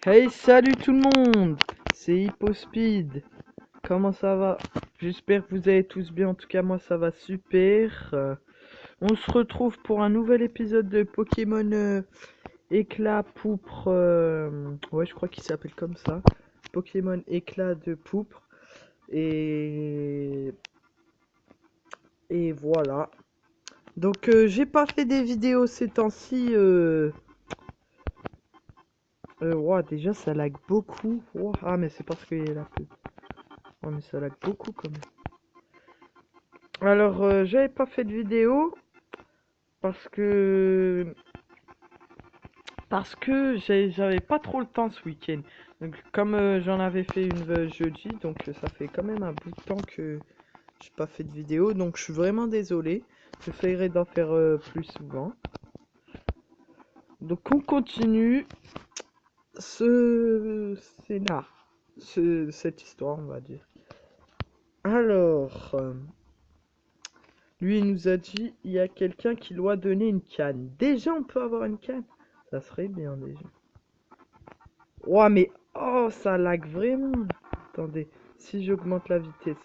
Hey, salut tout le monde, c'est HypoSpeed. Comment ça va? J'espère que vous allez tous bien. En tout cas, moi ça va super. On se retrouve pour un nouvel épisode de Pokémon Éclat Poupre. Ouais, je crois qu'il s'appelle comme ça. Pokémon Éclat de Poupre. Et voilà. Donc, j'ai pas fait des vidéos ces temps-ci. Ouah, déjà ça lag beaucoup. Ouah, ah, mais c'est parce qu'il y a la pub. Ouais, mais ça lag beaucoup quand même. Alors, j'avais pas fait de vidéo parce que j'avais pas trop le temps ce week-end. Donc, comme j'en avais fait une jeudi, donc ça fait quand même un bout de temps que j'ai pas fait de vidéo. Donc, je suis vraiment désolé. J'essaierai d'en faire plus souvent. Donc, on continue ce scénar, cette histoire, on va dire. Alors. Lui, il nous a dit, il y a quelqu'un qui doit donner une canne. Déjà, on peut avoir une canne? Ça serait bien, déjà. Ouah, mais... Oh, ça lag vraiment. Attendez, si j'augmente la vitesse.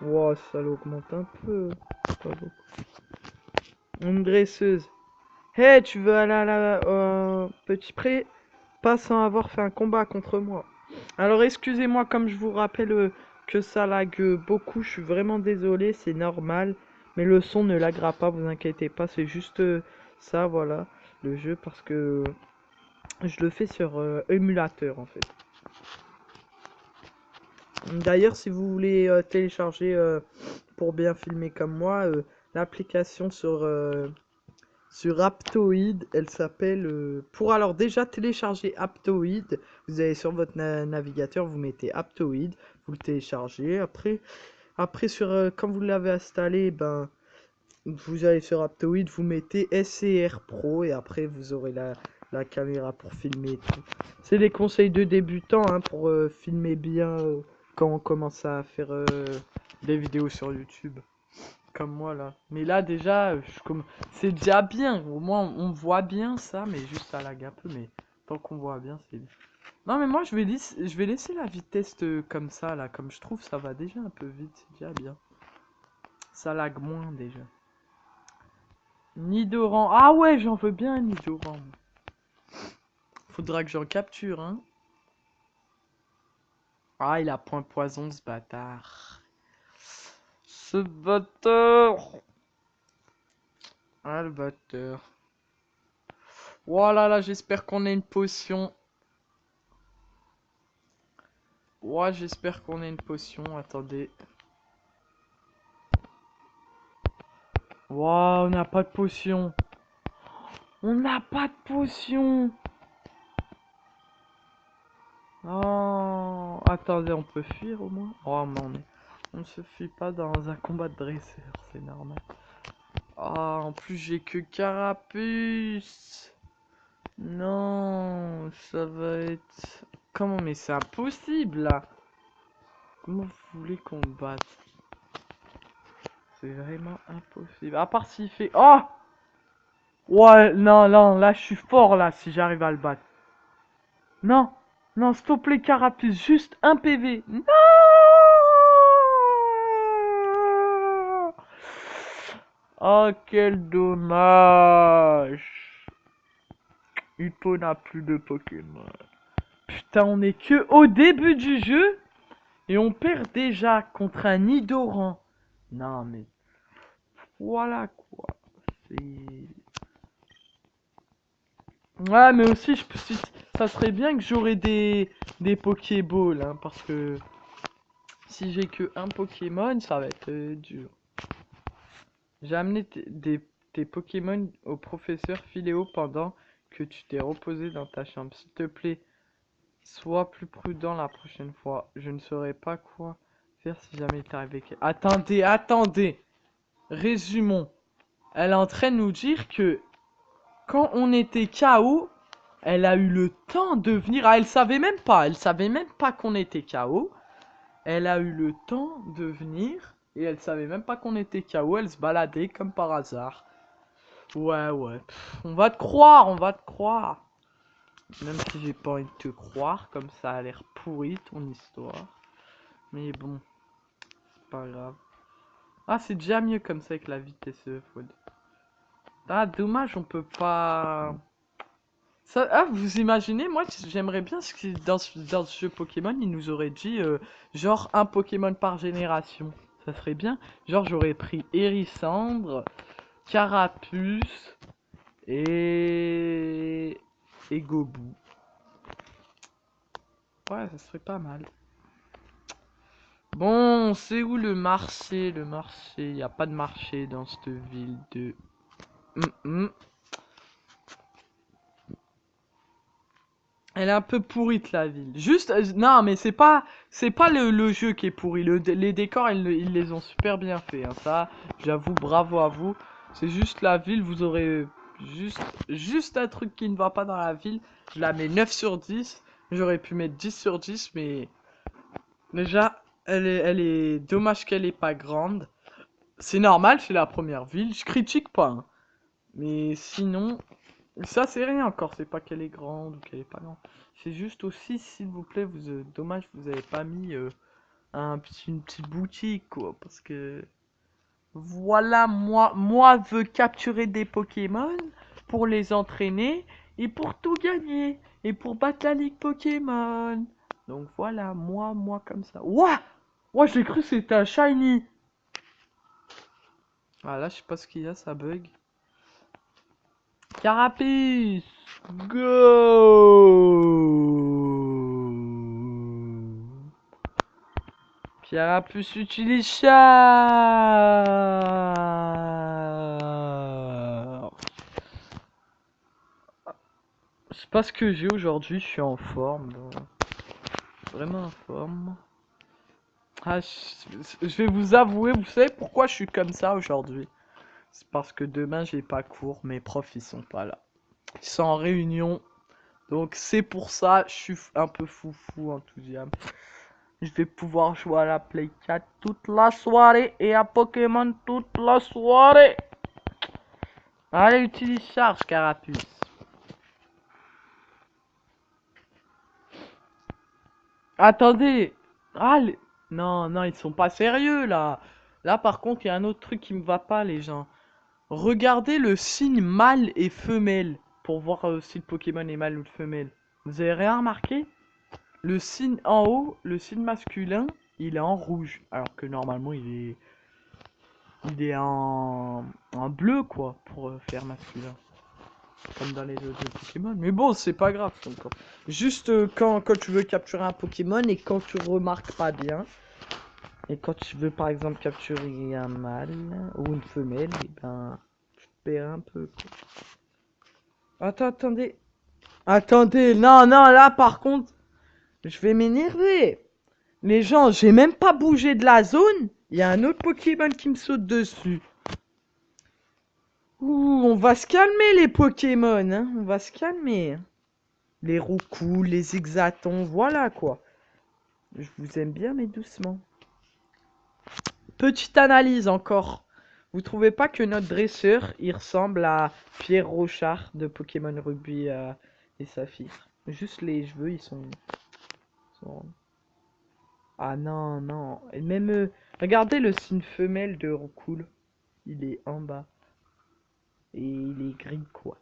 Ouah, ça l'augmente un peu. Pas beaucoup. Une graisseuse. Hey, tu veux aller à la... petit pré? Pas sans avoir fait un combat contre moi. Alors, excusez-moi, comme je vous rappelle que ça lag beaucoup, je suis vraiment désolé, c'est normal. Mais le son ne laggera pas, vous inquiétez pas, c'est juste ça, voilà, le jeu, parce que je le fais sur émulateur, en fait. D'ailleurs, si vous voulez télécharger pour bien filmer comme moi, l'application sur Aptoide, elle s'appelle... pour alors déjà télécharger Aptoide, vous allez sur votre navigateur, vous mettez Aptoide, vous le téléchargez. Après quand vous l'avez installé, ben vous allez sur Aptoide, vous mettez SCR Pro et après vous aurez la caméra pour filmer et tout. C'est des conseils de débutants hein, pour filmer bien quand on commence à faire des vidéos sur YouTube. Comme moi là. Mais là déjà, c'est déjà bien. Au moins on voit bien ça, mais juste ça lag un peu. Mais tant qu'on voit bien, c'est bien. Non mais moi je vais laisser la vitesse comme ça là. Comme je trouve ça va déjà un peu vite. C'est déjà bien. Ça lag moins déjà. Nidoran. Ah ouais, j'en veux bien un Nidoran. Faudra que j'en capture, hein. Ah, il a point poison ce bâtard. Ce bâtard. Ah le bâtard. Voilà, là, j'espère qu'on a une potion. Ouais, j'espère qu'on a une potion. Attendez. Wow, on n'a pas de potion. On n'a pas de potion. Oh, attendez, on peut fuir au moins. Oh, mais on ne se fuit pas dans un combat de dresseur, c'est normal. Ah, en plus j'ai que Carapuce. Non, ça va être... Comment, mais c'est impossible là. Comment vous voulez qu'on le batte? C'est vraiment impossible. À part s'il fait... Oh! Ouais, non, non, là je suis fort là si j'arrive à le battre. Non, non, s'il te plaît Carapuce, juste un PV. Non! Oh, quel dommage. Hippo n'a plus de Pokémon. Putain, on est que au début du jeu et on perd déjà contre un Nidoran. Non mais voilà quoi. C'est... Ouais mais aussi ça serait bien que j'aurais des Pokéballs hein, parce que si j'ai que un Pokémon ça va être dur. J'ai amené tes Pokémon au professeur Philéo pendant que tu t'es reposé dans ta chambre. S'il te plaît, sois plus prudent la prochaine fois. Je ne saurais pas quoi faire si jamais il arrivé. Attendez, attendez. Résumons. Elle est en train de nous dire que quand on était KO, elle a eu le temps de venir. Ah, elle savait même pas. Elle savait même pas qu'on était KO. Elle a eu le temps de venir. Et elle savait même pas qu'on était KO. Elle se baladait comme par hasard. Ouais, ouais. Pff, on va te croire, on va te croire. Même si j'ai pas envie de te croire, comme ça a l'air pourri ton histoire. Mais bon, c'est pas grave. Ah, c'est déjà mieux comme ça avec la vitesse fold. Ah, dommage, on peut pas... Ça, ah, vous imaginez, moi j'aimerais bien ce que dans ce jeu Pokémon, il nous aurait dit genre un Pokémon par génération. Ça serait bien. Genre j'aurais pris Hérissandre, Carapuce et... et Gobu. Ouais, ça serait pas mal. Bon, c'est où le marché? Le marché, il n'y a pas de marché dans cette ville de... Elle est un peu pourrite la ville. Juste, non mais c'est pas le jeu qui est pourri. Les décors ils les ont super bien fait. Hein. Ça, j'avoue, bravo à vous. C'est juste la ville, vous aurez juste un truc qui ne va pas dans la ville. Je la mets 9 sur 10. J'aurais pu mettre 10 sur 10 mais déjà elle est dommage qu'elle est pas grande. C'est normal, c'est la première ville. Je critique pas. Hein. Mais sinon, ça c'est rien encore, c'est pas qu'elle est grande ou qu'elle est pas grande. C'est juste aussi, s'il vous plaît, dommage vous avez pas mis une petite boutique quoi, parce que voilà, moi veux capturer des Pokémon pour les entraîner et pour tout gagner et pour battre la ligue Pokémon. Donc voilà, moi comme ça. Ouah, ouah, j'ai cru que c'était un shiny. Ah là, je sais pas ce qu'il y a, ça bug. Carapace! Go! Carapace utilise char! C'est pas ce que j'ai aujourd'hui, je suis en forme. Vraiment en forme. Ah, je vais vous avouer, vous savez pourquoi je suis comme ça aujourd'hui? C'est parce que demain j'ai pas cours, mes profs ils sont pas là. Ils sont en réunion. Donc c'est pour ça, je suis un peu foufou enthousiaste. Je vais pouvoir jouer à la Play 4 toute la soirée et à Pokémon toute la soirée. Allez, utilise charge, Carapuce. Attendez. Ah, non, non, ils sont pas sérieux là. Là, par contre, il y a un autre truc qui me va pas, les gens. Regardez le signe mâle et femelle pour voir si le Pokémon est mâle ou femelle. Vous avez rien remarqué? Le signe en haut, le signe masculin, il est en rouge. Alors que normalement, il est en bleu, quoi, pour faire masculin. Comme dans les autres jeux Pokémon. Mais bon, c'est pas grave. Encore. Juste quand tu veux capturer un Pokémon et quand tu remarques pas bien. Et quand tu veux, par exemple, capturer un mâle ou une femelle, et ben, tu te perds un peu, quoi. Attendez. Attendez, non, non, là, par contre, je vais m'énerver. Les gens, j'ai même pas bougé de la zone. Il y a un autre Pokémon qui me saute dessus. Ouh, on va se calmer les Pokémon, hein. On va se calmer. Les Roucou, les Exatons, voilà quoi. Je vous aime bien, mais doucement. Petite analyse encore. Vous trouvez pas que notre dresseur, il ressemble à Pierre Rochard de Pokémon Rugby et Saphir? Juste les cheveux, sont... Ah non, non. Et même, regardez le signe femelle de Roucoule. Il est en bas. Et il est gris, quoi.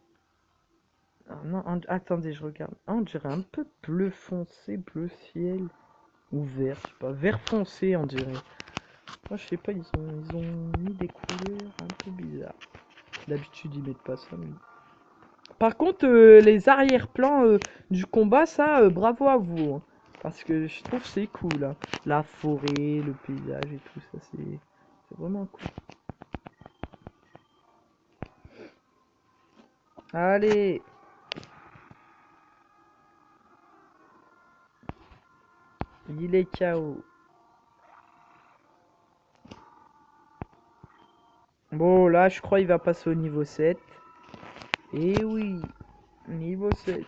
Ah non, attendez, je regarde. Ah, on dirait un peu bleu foncé, bleu ciel. Ou vert, je sais pas. Vert foncé, on dirait. Moi, je sais pas, ils ont mis des couleurs un peu bizarres. D'habitude, ils mettent pas ça, mais... Par contre, les arrière-plans du combat, ça, bravo à vous. Hein. Parce que je trouve c'est cool. Hein. La forêt, le paysage et tout ça, c'est vraiment cool. Allez! Il est KO. Bon, là, je crois qu'il va passer au niveau 7. Et oui, niveau 7.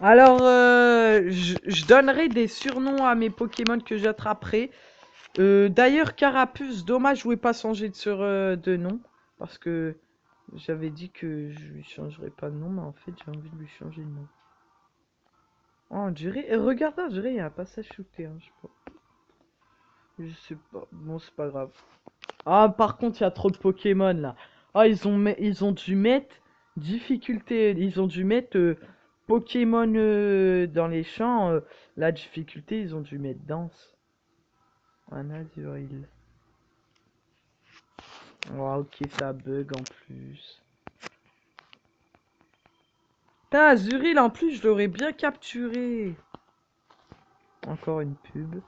Alors, je donnerai des surnoms à mes Pokémon que j'attraperai. D'ailleurs, Carapuce, dommage, je ne pas changer de nom. Parce que J'avais dit que je lui changerais pas de nom, mais en fait, j'ai envie de lui changer de nom. Oh, on dirait... regarde, on dirait il y a un passage shooté, hein, je sais pas. Je sais pas. Bon, c'est pas grave. Ah, par contre, il y a trop de Pokémon, là. Ah, ils ont dû mettre difficulté... Ils ont dû mettre Pokémon dans les champs. La difficulté, ils ont dû mettre danse. Un Azuril. Oh, ok, ça bug en plus. Putain, Azuril, en plus, je l'aurais bien capturé. Encore une pub.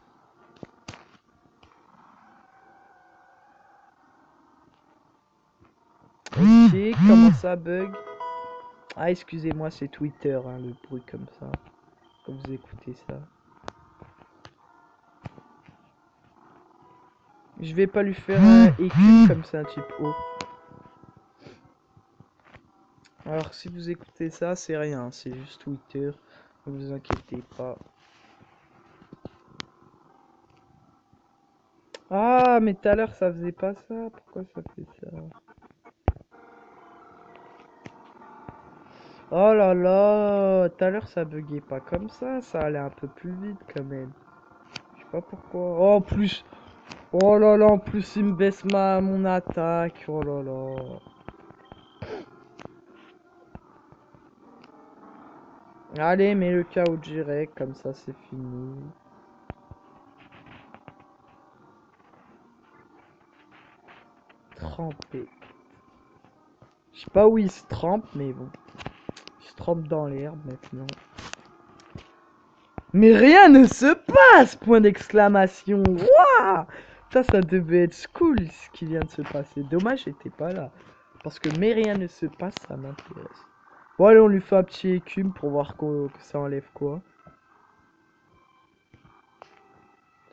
Ok, comment ça bug? Ah, excusez-moi, c'est Twitter, hein, le bruit comme ça. Quand vous écoutez ça. Je vais pas lui faire un écume comme ça, type O. Alors, si vous écoutez ça, c'est rien, c'est juste Twitter. Ne vous inquiétez pas. Ah, mais tout à l'heure, ça faisait pas ça. Pourquoi ça fait ça? Oh là là, tout à l'heure, ça buguait pas comme ça allait un peu plus vite quand même. Je sais pas pourquoi. Oh, en plus, oh là là, en plus, il me baisse mon attaque. Oh là là. Allez, mets le KO direct, comme ça c'est fini. Trempé. Je sais pas où il se trempe, mais bon. Il se trempe dans l'herbe maintenant. Mais rien ne se passe! Point d'exclamation. Waouh! Ça devait être cool ce qui vient de se passer. Dommage, j'étais pas là. Parce que mais rien ne se passe, ça m'intéresse. Bon, allez, on lui fait un petit écume pour voir que ça enlève quoi.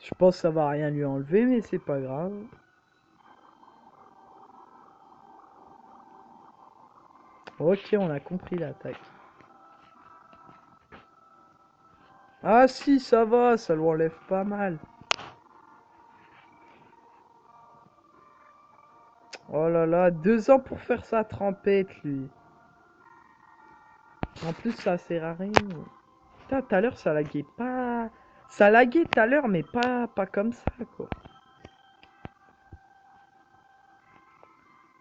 Je pense que ça va rien lui enlever, mais c'est pas grave. Ok, on a compris l'attaque. Ah si, ça va, ça lui enlève pas mal. Oh là là, 2 ans pour faire sa trempette, lui. En plus, ça sert à rien. Putain, tout à l'heure, ça laguait pas... Ça laguait tout à l'heure, mais pas comme ça, quoi.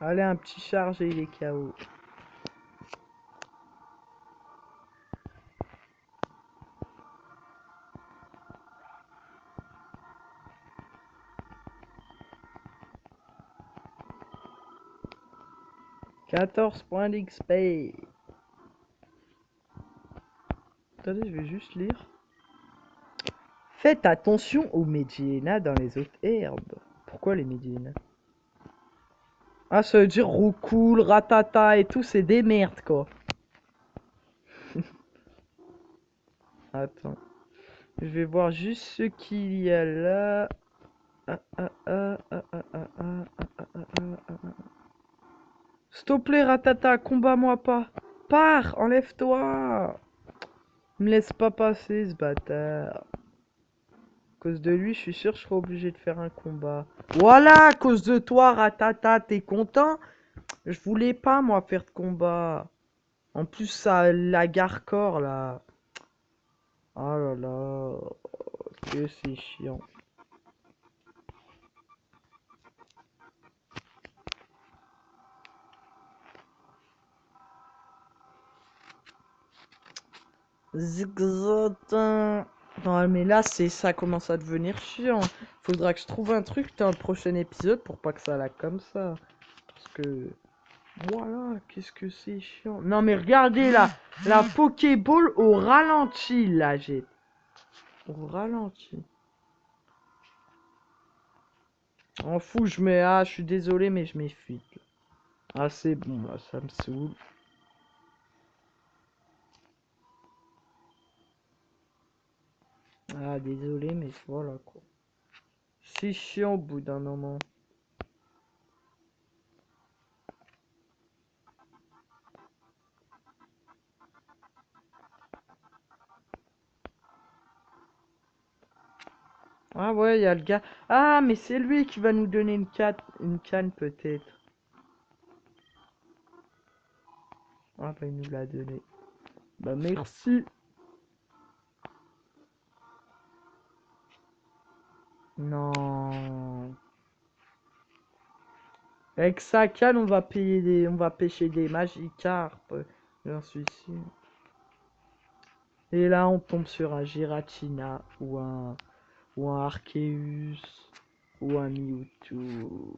Allez, un petit charge et il est KO. « 14 points d'XP. Attendez, je vais juste lire. Faites attention aux Medjena dans les autres herbes. Pourquoi les Medjena? Ah, ça veut dire Roucoule, Ratata et tout, c'est des merdes, quoi. Attends. Je vais voir juste ce qu'il y a là. S'il te plaît, Ratata, combat-moi pas. Pars, enlève-toi. Me laisse pas passer, ce bâtard. À cause de lui, je suis sûr que je serai obligé de faire un combat. Voilà, à cause de toi, Ratata, t'es content? Je voulais pas, moi, faire de combat. En plus, ça lag hardcore, là. Oh là là. Que c'est chiant. Zigzatin. Non, mais là, ça commence à devenir chiant. Faudra que je trouve un truc dans le prochain épisode pour pas que ça lag comme ça. Parce que... Voilà, qu'est-ce que c'est chiant. Non, mais regardez là. La Pokéball au ralenti, là, j'ai... Au ralenti. En fou, je mets... Ah, je suis désolé, mais je m'effuite. Ah, c'est bon, là, ça me saoule. Ah, désolé, mais voilà, quoi. C'est chiant au bout d'un moment. Ah ouais, il y a le gars. Ah, mais c'est lui qui va nous donner une canne peut-être. Ah bah il nous l'a donné. Bah merci. Non. Avec sa canne, on va pêcher des magicarpes. J'en suis sûr. Et là, on tombe sur un Giratina ou un Arceus ou un Mewtwo.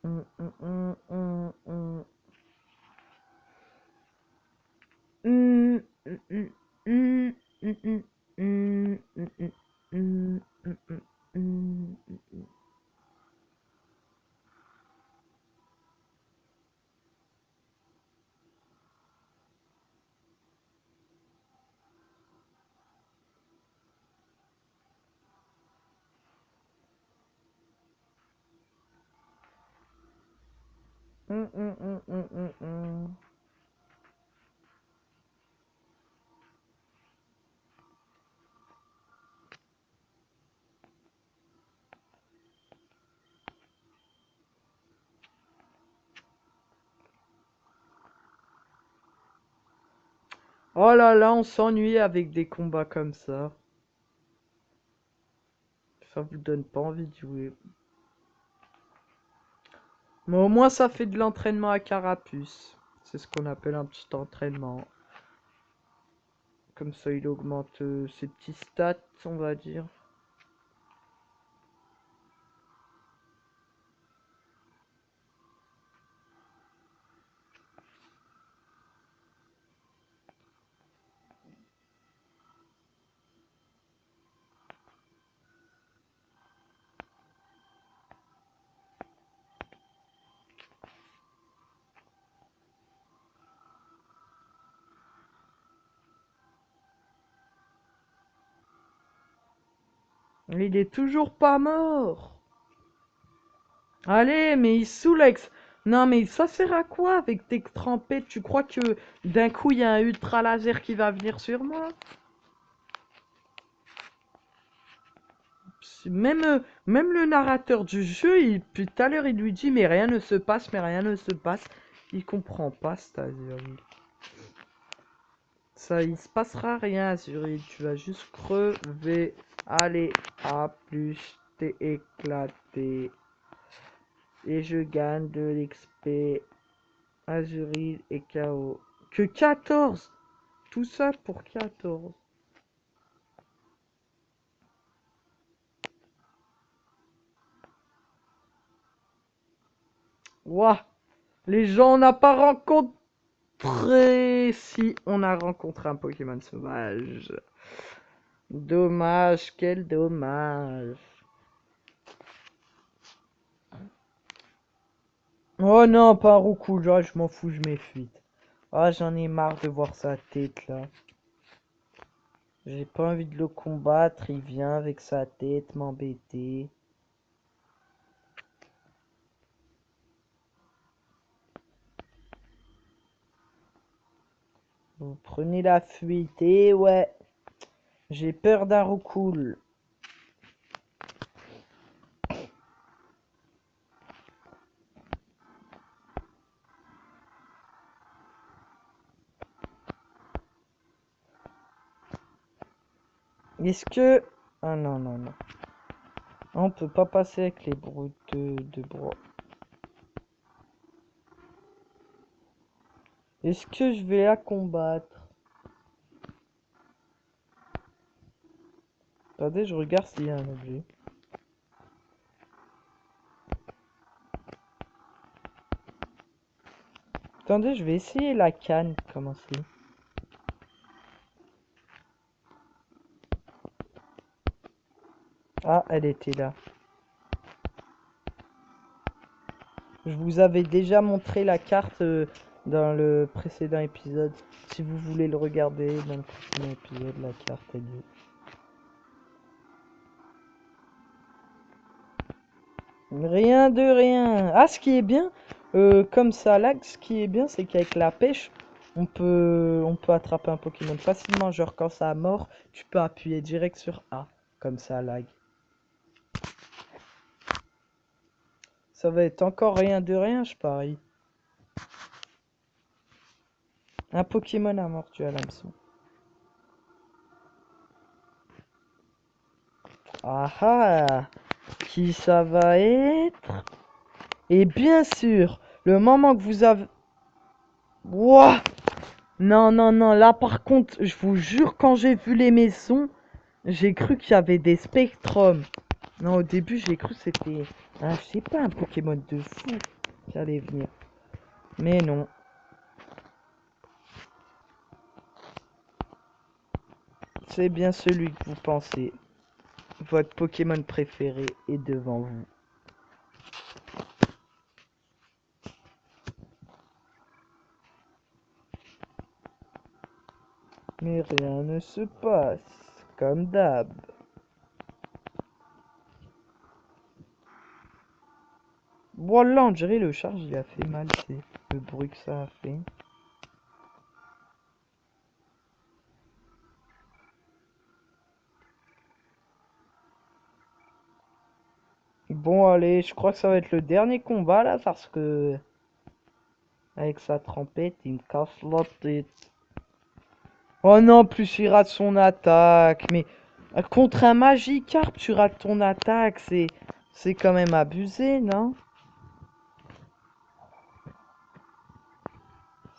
Hum, hum, hum, hum, hum. Hum, hum, hum, hum, hum, hum, hum, hum, hum, hum, hum, hum, hum, hum. Oh là là, on s'ennuie avec des combats comme ça. Ça vous donne pas envie de jouer. Mais au moins, ça fait de l'entraînement à Carapuce. C'est ce qu'on appelle un petit entraînement. Comme ça, il augmente ses petits stats, on va dire. Il est toujours pas mort. Allez, mais il soulex. Non, mais ça sert à quoi avec tes trempettes? Tu crois que d'un coup, il y a un ultra laser qui va venir sur moi? Même le narrateur du jeu, depuis tout à l'heure, il lui dit mais rien ne se passe, mais rien ne se passe. Il comprend pas, cet Azuril. Ça, il se passera rien, Azuril. Tu vas juste crever. Allez, à plus, t'es éclaté. Et je gagne de l'XP. Azuril et KO. Que 14! Tout ça pour 14. Ouah! Les gens, on n'a pas rencontré. Si, on a rencontré un Pokémon sauvage. Dommage, quel dommage. Oh non, pas un Roucoule, je m'en fous, je m'effuite. Ah, j'en ai marre de voir sa tête là. J'ai pas envie de le combattre, il vient avec sa tête m'embêter. Vous prenez la fuite, et ouais. J'ai peur d'un Roucoule. Est-ce que... Ah non, non, non. On peut pas passer avec les brutes de bras. Est-ce que je vais la combattre? Attendez, je regarde s'il y a un objet. Attendez, je vais essayer la canne, comment c'est. Ah, elle était là. Je vous avais déjà montré la carte dans le précédent épisode. Si vous voulez le regarder dans le précédent épisode, la carte elle est. Rien de rien. Ah, ce qui est bien, comme ça là, ce qui est bien, c'est qu'avec la pêche, on peut attraper un Pokémon facilement. Genre quand ça mord, tu peux appuyer direct sur A, comme ça lag. Ça va être encore rien de rien, je parie. Un Pokémon a mordu à l'hameçon. Ah ah! Qui ça va être? Et bien sûr, le moment que vous avez... Wouah! Non, non, non, là par contre, je vous jure, quand j'ai vu les maisons, j'ai cru qu'il y avait des spectrums. Non, au début, j'ai cru que c'était... Ah, je sais pas, un Pokémon de fou qui allait venir. Mais non. C'est bien celui que vous pensez. Votre Pokémon préféré est devant vous. Mais rien ne se passe, comme d'hab. Voilà, on dirait le charge, il a fait mal, c'est le bruit que ça a fait. Bon, allez, je crois que ça va être le dernier combat, là, parce que... Avec sa trompette, il me casse la tête. Oh non, plus il rate son attaque. Mais contre un Magikarp, tu rates ton attaque. C'est quand même abusé, non?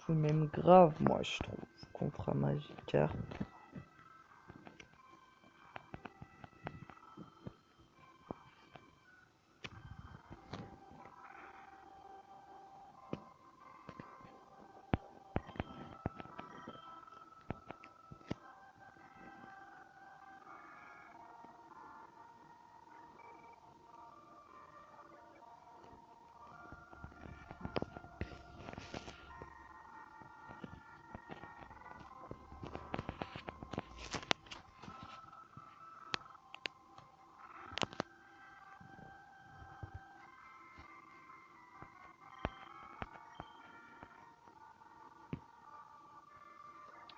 C'est même grave, moi, je trouve, contre un Magikarp.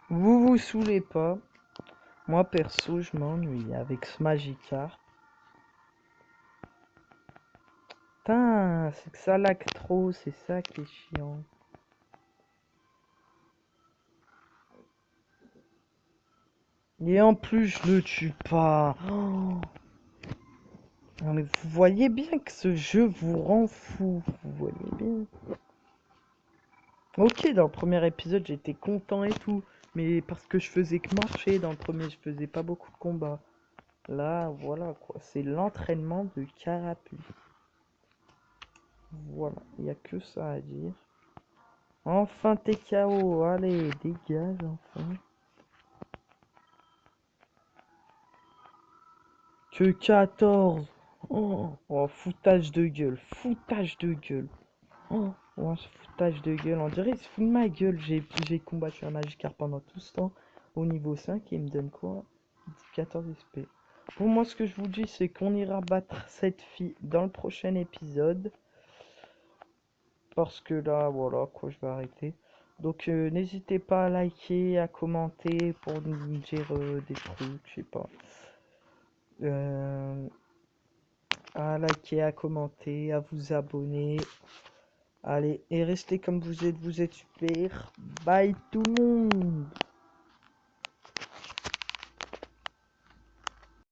Vous vous saoulez pas. Moi, perso, je m'ennuie avec ce Magikarp. Putain, c'est que ça lag trop, c'est ça qui est chiant. Et en plus, je le tue pas. Oh. Non, mais vous voyez bien que ce jeu vous rend fou. Vous voyez bien. Ok, dans le premier épisode, j'étais content et tout. Mais parce que je faisais que marcher. Dans le premier, je faisais pas beaucoup de combats. Là, voilà quoi. C'est l'entraînement de Carapuce. Voilà, il n'y a que ça à dire. Enfin, t'es KO. Allez, dégage, enfin. Que 14. Oh, oh, foutage de gueule. Foutage de gueule. Oh, oh, ce foutage de gueule. On dirait il se fout de ma gueule. J'ai combattu un Magikarp pendant tout ce temps. Au niveau 5, il me donne quoi? 14 SP. Pour moi, ce que je vous dis, c'est qu'on ira battre cette fille dans le prochain épisode. Parce que là, voilà, quoi, je vais arrêter. Donc, n'hésitez pas à liker, à commenter pour nous dire des trucs, je sais pas. À liker, à commenter, à vous abonner. Allez, et restez comme vous êtes super. Bye tout le monde!